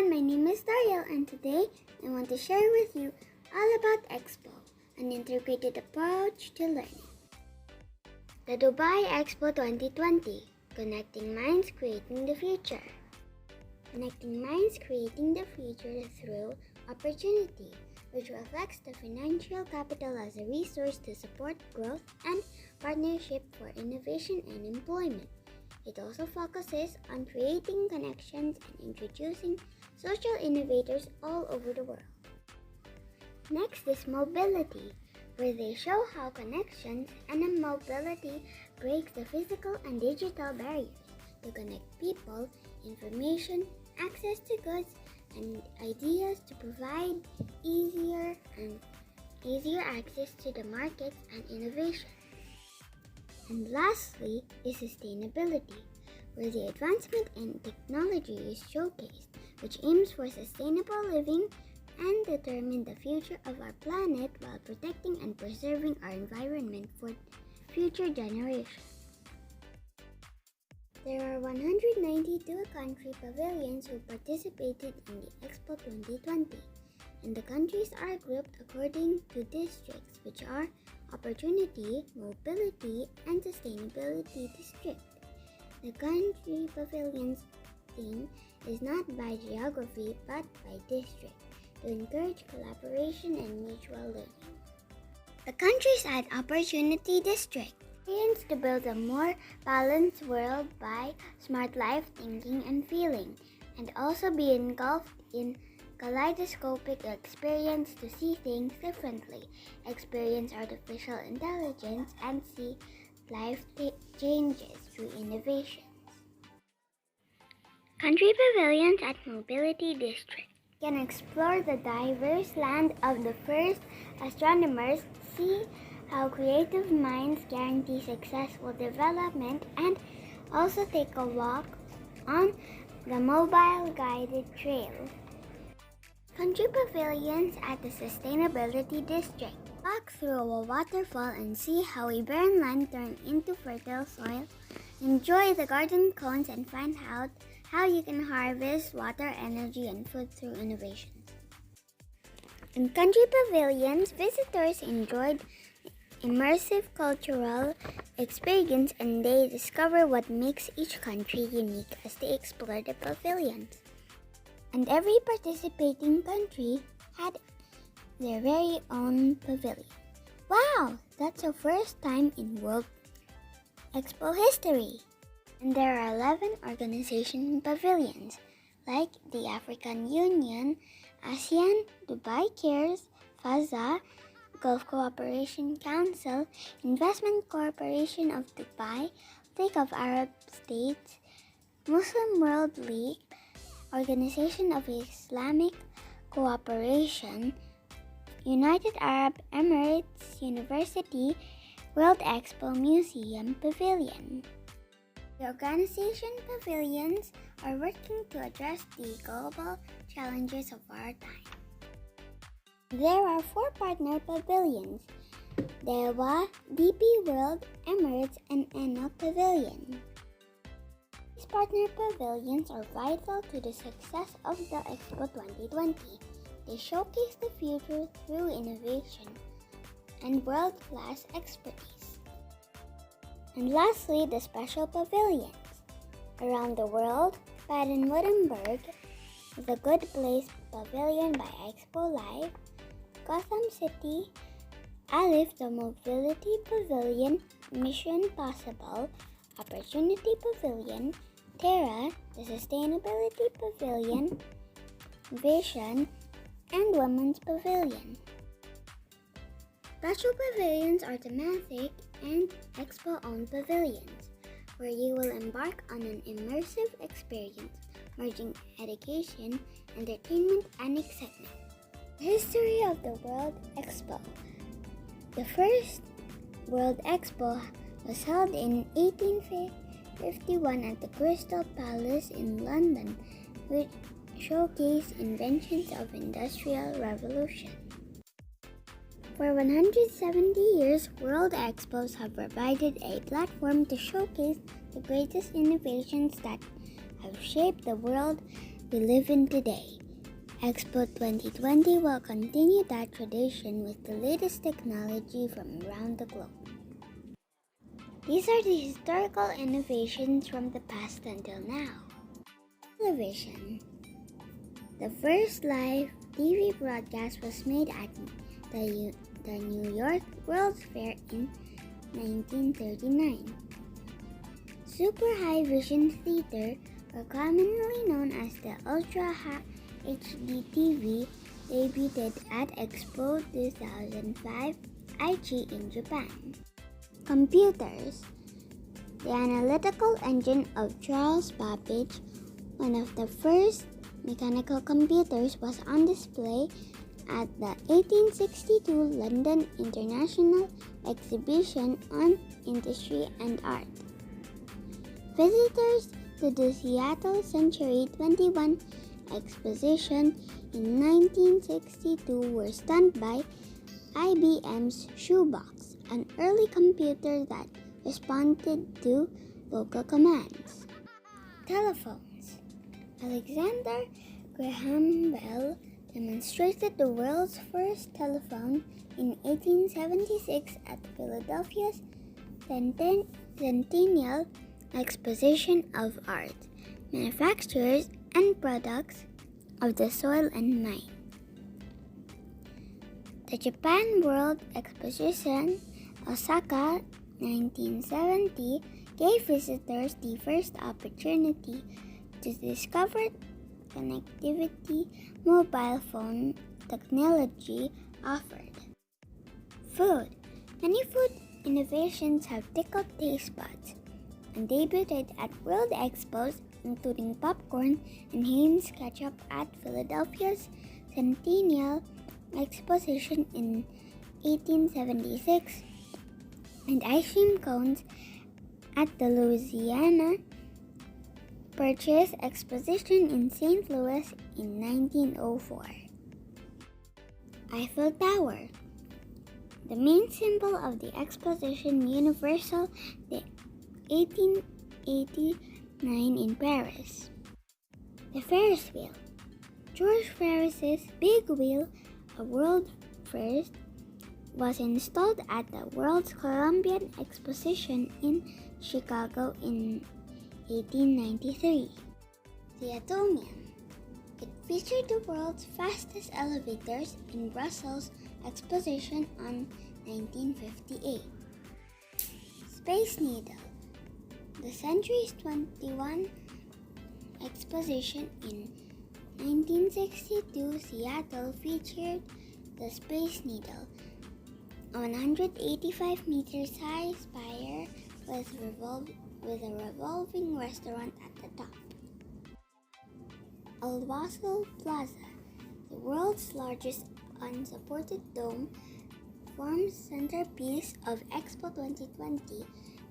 everyone, my name is Daryl and today I want to share with you all about Expo, an integrated approach to learning. The Dubai Expo 2020, Connecting Minds, Creating the Future. Connecting minds, creating the future through opportunity, which reflects the financial capital as a resource to support growth and partnership for innovation and employment. It also focuses on creating connections and introducing social innovators all over the world. Next is mobility, where they show how connections and mobility breaks the physical and digital barriers to connect people, information, access to goods, and ideas to provide easier access to the markets and innovation. And lastly is sustainability, where the advancement in technology is showcased, which aims for sustainable living and determine the future of our planet while protecting and preserving our environment for future generations. There are 192 country pavilions who participated in the Expo 2020, and the countries are grouped according to districts, which are Opportunity, Mobility, and Sustainability District. The country pavilions theme is not by geography but by district to encourage collaboration and mutual learning. The countries at Opportunity District aims to build a more balanced world by smart life thinking and feeling, and also be engulfed in kaleidoscopic experience to see things differently, experience artificial intelligence, and see life changes through innovations. Country pavilions at Mobility District can explore the diverse land of the first astronomers, see how creative minds guarantee successful development, and also take a walk on the mobile guided trail. Country pavilions at the Sustainability District. Walk through a waterfall and see how a barren land turned into fertile soil. Enjoy the garden cones and find out how you can harvest water, energy, and food through innovations. In country pavilions, visitors enjoyed immersive cultural experience and they discover what makes each country unique as they explore the pavilions. And every participating country had their very own pavilion. Wow, that's the first time in World Expo history. And there are 11 organization pavilions, like the African Union, ASEAN, Dubai Cares, FAZA, Gulf Cooperation Council, Investment Corporation of Dubai, League of Arab States, Muslim World League, Organization of Islamic Cooperation, United Arab Emirates University, World Expo Museum Pavilion. The organization pavilions are working to address the global challenges of our time. There are 4 partner pavilions: DEWA, DP World, Emirates, and ENO Pavilion. These partner pavilions are vital to the success of the Expo 2020. They showcase the future through innovation and world-class expertise. And lastly, the special pavilions. Around the world, Baden-Württemberg, the Good Place Pavilion by Expo Live, Gotham City, Alif, the Mobility Pavilion, Mission Possible, Opportunity Pavilion, Terra, the Sustainability Pavilion, Vision, and Women's Pavilion. Special pavilions are thematic and Expo-owned pavilions, where you will embark on an immersive experience, merging education, entertainment, and excitement. The history of the World Expo. The first World Expo was held in 1851 at the Crystal Palace in London, which showcased inventions of Industrial Revolution. For 170 years, World Expos have provided a platform to showcase the greatest innovations that have shaped the world we live in today. Expo 2020 will continue that tradition with the latest technology from around the globe. These are the historical innovations from the past until now. Television. The first live TV broadcast was made at the New York World's Fair in 1939. Super High Vision Theater, or commonly known as the Ultra HD TV, debuted at Expo 2005 Aichi in Japan. Computers. The analytical engine of Charles Babbage, one of the first mechanical computers, was on display at the 1862 London International Exhibition on Industry and Art. Visitors to the Seattle Century 21 Exposition in 1962 were stunned by IBM's Shoebox, an early computer that responded to vocal commands. Telephones. Alexander Graham Bell demonstrated the world's first telephone in 1876 at Philadelphia's Centennial Exposition of Art, Manufacturers and Products of the Soil and Mine. The Japan World Exposition, Osaka, 1970, gave visitors the first opportunity to discover connectivity mobile phone technology offered. Food. Many food innovations have tickled taste buds and debuted at World Expos, including popcorn and Heinz ketchup at Philadelphia's Centennial Exposition in 1876, and ice cream cones at the Louisiana Purchase Exposition in St. Louis in 1904. Eiffel Tower. The main symbol of the Exposition Universelle de 1889 in Paris. The Ferris wheel. George Ferris's Big Wheel, a world first, was installed at the World's Columbian Exposition in Chicago in 1893. The Atomium. It featured the world's fastest elevators in Brussels Exposition on 1958. Space Needle. The Century's 21 Exposition in 1962 Seattle featured the Space Needle, a 185-meter high spire with a revolving restaurant at the top. Al-Wasl Plaza, the world's largest unsupported dome, forms centerpiece of Expo 2020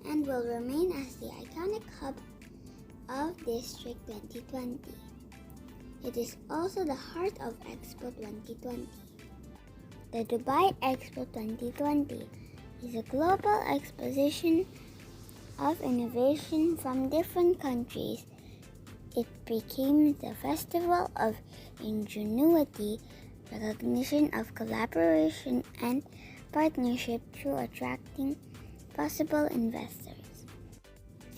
and will remain as the iconic hub of District 2020. It is also the heart of Expo 2020. The Dubai Expo 2020 is a global exposition of innovation from different countries. It became the festival of ingenuity, recognition of collaboration and partnership through attracting possible investors.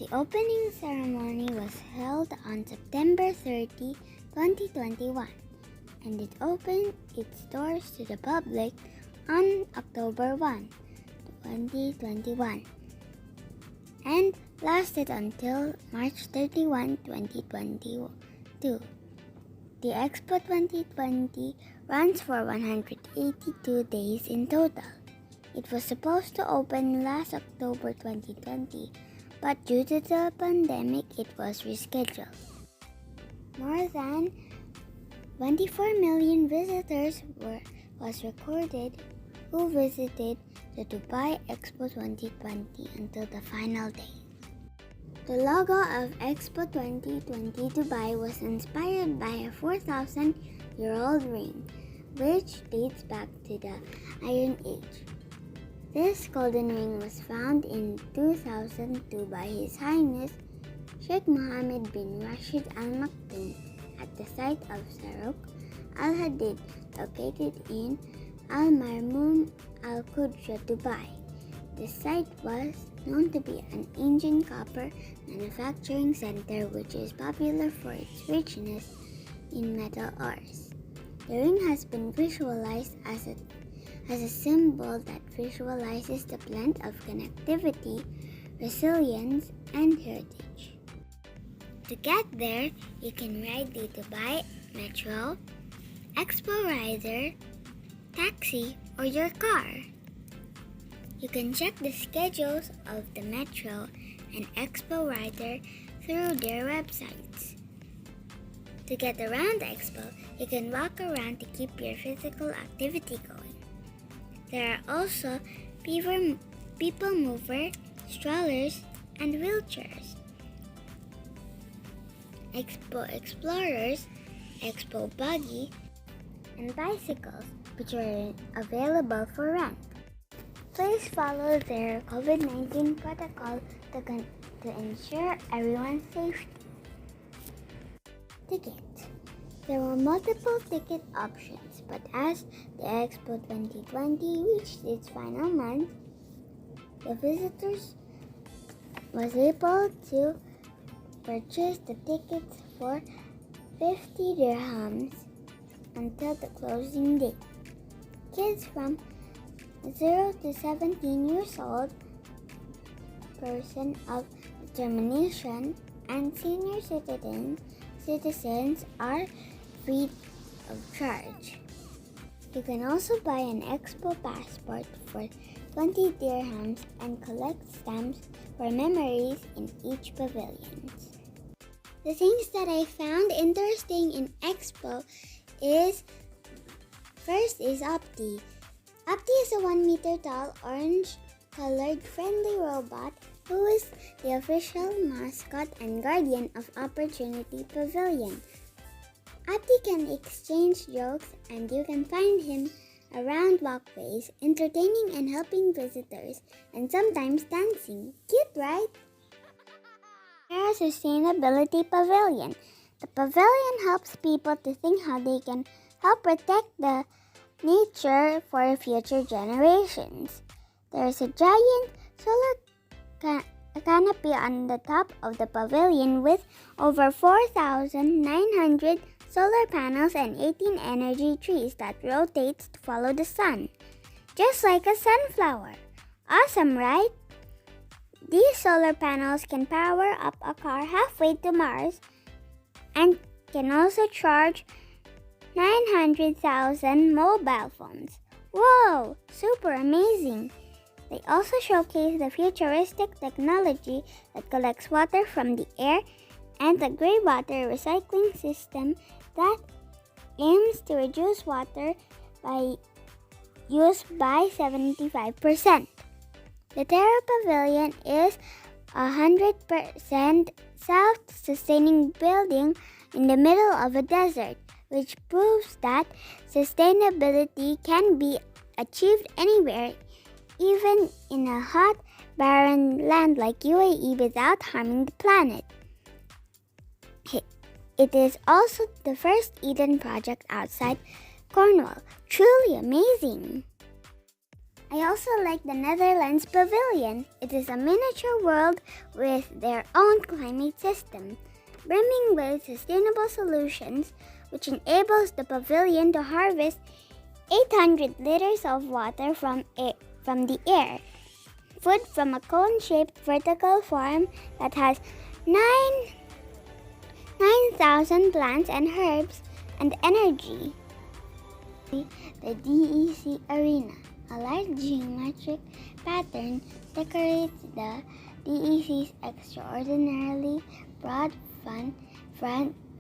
The opening ceremony was held on September 30, 2021, and it opened its doors to the public on October 1, 2021, and lasted until March 31, 2022. The Expo 2020 runs for 182 days in total. It was supposed to open last October 2020, but due to the pandemic, it was rescheduled. More than 24 million visitors was recorded who visited the Dubai Expo 2020 until the final day. The logo of Expo 2020 Dubai was inspired by a 4,000-year-old ring, which dates back to the Iron Age. This golden ring was found in 2002 by His Highness Sheikh Mohammed bin Rashid Al Maktoum at the site of Saruk Al-Hadid, located in Al Marmoon Al Qudra, Dubai. The site was known to be an Indian copper manufacturing center, which is popular for its richness in metal ores. The ring has been visualized as a symbol that visualizes the blend of connectivity, resilience, and heritage. To get there, you can ride the Dubai Metro, Expo Rider, taxi, or your car. You can check the schedules of the Metro and Expo Rider through their websites. To get around the Expo, you can walk around to keep your physical activity going. There are also people mover, strollers, and wheelchairs. Expo Explorers, Expo Buggy, and bicycles, which are available for rent. Please follow their COVID-19 protocol to ensure everyone's safety. Ticket. There were multiple ticket options, but as the Expo 2020 reached its final month, the visitors was able to purchase the tickets for 50 dirhams until the closing date. Kids from 0 to 17 years old, person of determination, and senior citizens are free of charge. You can also buy an Expo passport for 20 dirhams and collect stamps for memories in each pavilion. The things that I found interesting in Expo is, first is Opti. Opti is a 1 meter tall, orange-colored friendly robot who is the official mascot and guardian of Opportunity Pavilion. Opti can exchange jokes, and you can find him around walkways, entertaining and helping visitors, and sometimes dancing. Cute, right? Terra Sustainability Pavilion. The pavilion helps people to think how they can help protect the nature for future generations. There is a giant solar canopy on the top of the pavilion with over 4,900 solar panels and 18 energy trees that rotates to follow the sun, just like a sunflower. Awesome, right? These solar panels can power up a car halfway to Mars and can also charge 900,000 mobile phones. Whoa, super amazing! They also showcase the futuristic technology that collects water from the air and the greywater recycling system that aims to reduce water use by 75%. The Terra Pavilion is a 100% self-sustaining building in the middle of a desert, which proves that sustainability can be achieved anywhere, even in a hot, barren land like UAE, without harming the planet. It is also the first Eden project outside Cornwall. Truly amazing! I also like the Netherlands Pavilion. It is a miniature world with their own climate system, brimming with sustainable solutions, which enables the pavilion to harvest 800 liters of water from the air, food from a cone-shaped vertical farm that has 9,000 plants and herbs, and energy. The DEC Arena, a large geometric pattern, decorates the DEC's extraordinarily broad front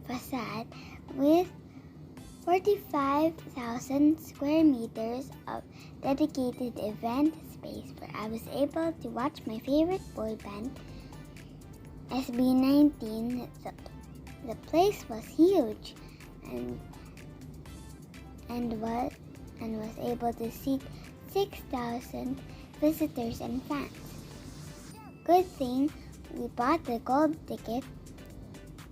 facade with 45,000 square meters of dedicated event space where I was able to watch my favorite boy band, SB19. The place was huge and was able to seat 6,000 visitors and fans. Good thing we bought the gold ticket,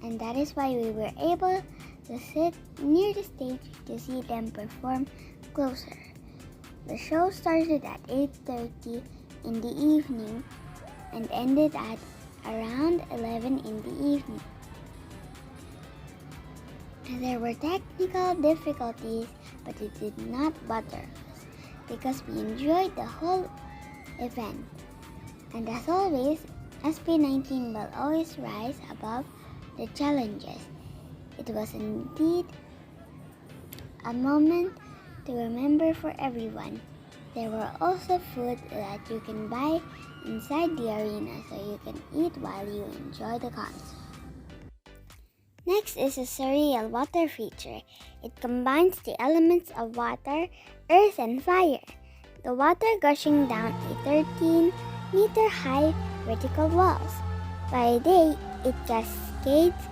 and that is why we were able to to sit near the stage to see them perform closer. The show started at 8:30 in the evening and ended at around 11 in the evening. There were technical difficulties, but it did not bother us because we enjoyed the whole event. And as always, SB19 will always rise above the challenges. It was indeed a moment to remember for everyone. There were also food that you can buy inside the arena so you can eat while you enjoy the concert. Next is a surreal water feature. It combines the elements of water, earth, and fire. The water gushing down a 13-meter-high vertical walls. By day, it cascades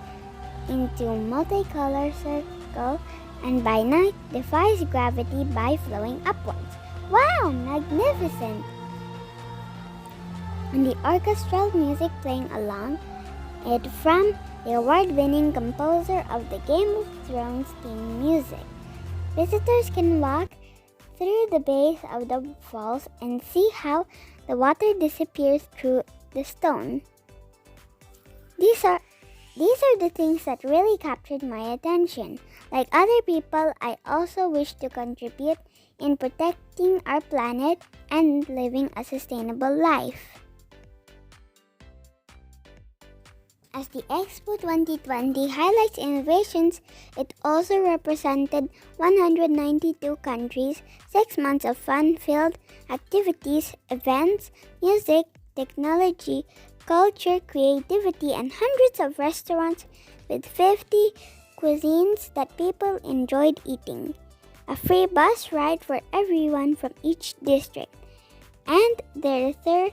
into multicolor circle, and by night, defies gravity by flowing upwards. Wow, magnificent! And the orchestral music playing along it from the award-winning composer of the Game of Thrones theme music. Visitors can walk through the base of the falls and see how the water disappears through the stone. These are the things that really captured my attention. Like other people, I also wish to contribute in protecting our planet and living a sustainable life. As the Expo 2020 highlights innovations, it also represented 192 countries, 6 months of fun-filled activities, events, music, technology, culture, creativity, and hundreds of restaurants with 50 cuisines that people enjoyed eating. A free bus ride for everyone from each district. And there are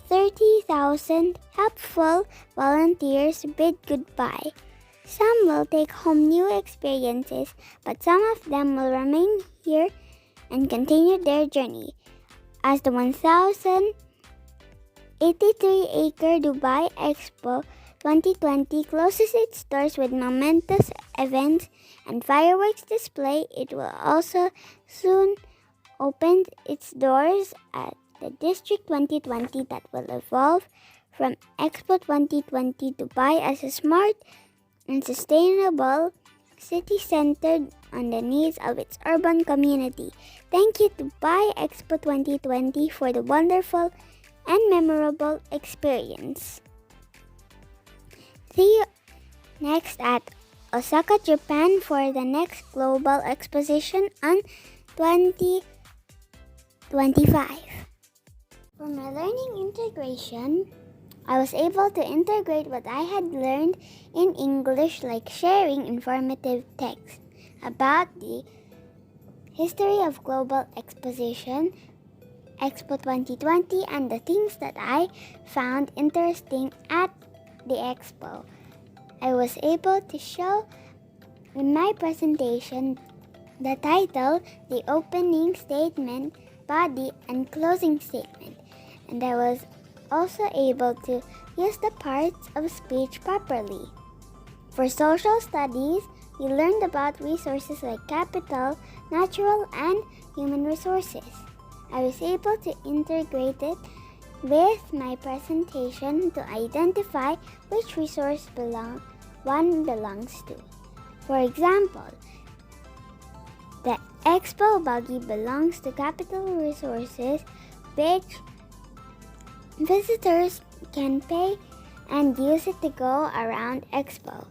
30,000 helpful volunteers bid goodbye. Some will take home new experiences, but some of them will remain here and continue their journey. As the 1,083-acre Dubai Expo 2020 closes its doors with momentous events and fireworks display, it will also soon open its doors at the District 2020 that will evolve from Expo 2020 Dubai as a smart and sustainable city centered on the needs of its urban community. Thank you Dubai Expo 2020 for the wonderful and memorable experience. See you next at Osaka, Japan for the next global exposition on 2025. For my learning integration, I was able to integrate what I had learned in English, like sharing informative text about the history of global exposition, Expo 2020, and the things that I found interesting at the Expo. I was able to show in my presentation the title, the opening statement, body, and closing statement. And I was also able to use the parts of speech properly. For social studies, we learned about resources like capital, natural, and human resources. I was able to integrate it with my presentation to identify which resource one belongs to. For example, the Expo buggy belongs to capital resources, which visitors can pay and use it to go around Expo.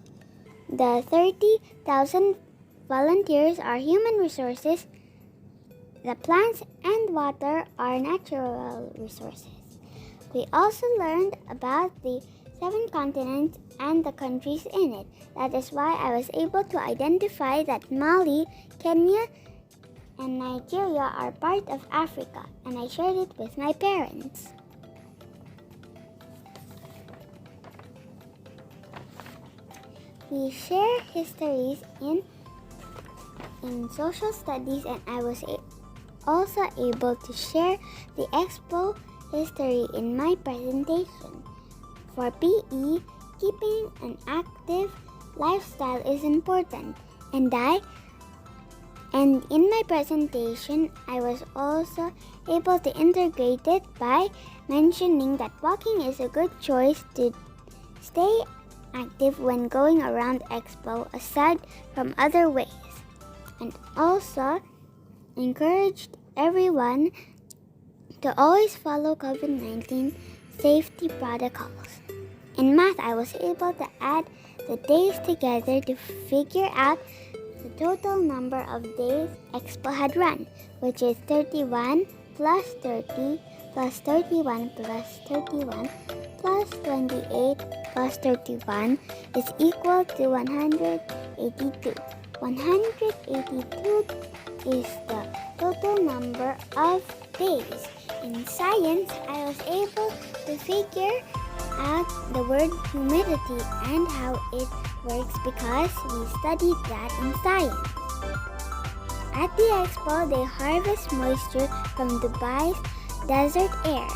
The 30,000 volunteers are human resources. The plants and water are natural resources. We also learned about the 7 continents and the countries in it. That is why I was able to identify that Mali, Kenya, and Nigeria are part of Africa, and I shared it with my parents. We share histories in social studies, and I was also able to share the Expo history in my presentation. For PE, keeping an active lifestyle is important, and in my presentation, I was also able to integrate it by mentioning that walking is a good choice to stay active when going around Expo aside from other ways, and also encouraged everyone to always follow COVID-19 safety protocols. In math, I was able to add the days together to figure out the total number of days Expo had run, which is 31 plus 30 plus 31 plus 31 plus 28 plus 31 is equal to 182. 182 is the total number of days. In science, I was able to figure out the word humidity and how it works because we studied that in science. At the Expo, they harvest moisture from Dubai's desert air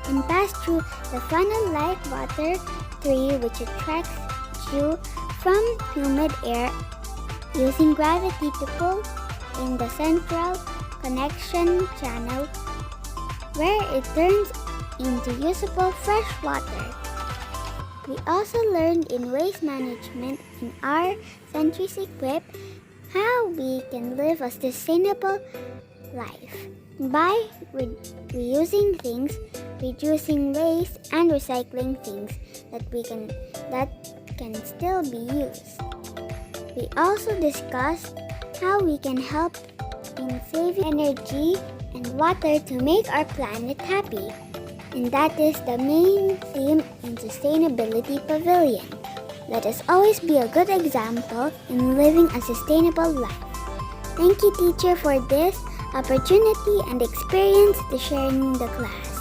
and pass through the funnel-like water tree which attracts dew from humid air using gravity to pull in the central connection channel where it turns into usable fresh water. We also learned in waste management in our Centuries Equip how we can live a sustainable life by reusing things, reducing waste, and recycling things that can still be used. We also discussed how we can help in saving energy and water to make our planet happy. And that is the main theme in Sustainability Pavilion. Let us always be a good example in living a sustainable life. Thank you, teacher, for this opportunity and experience to share in the class.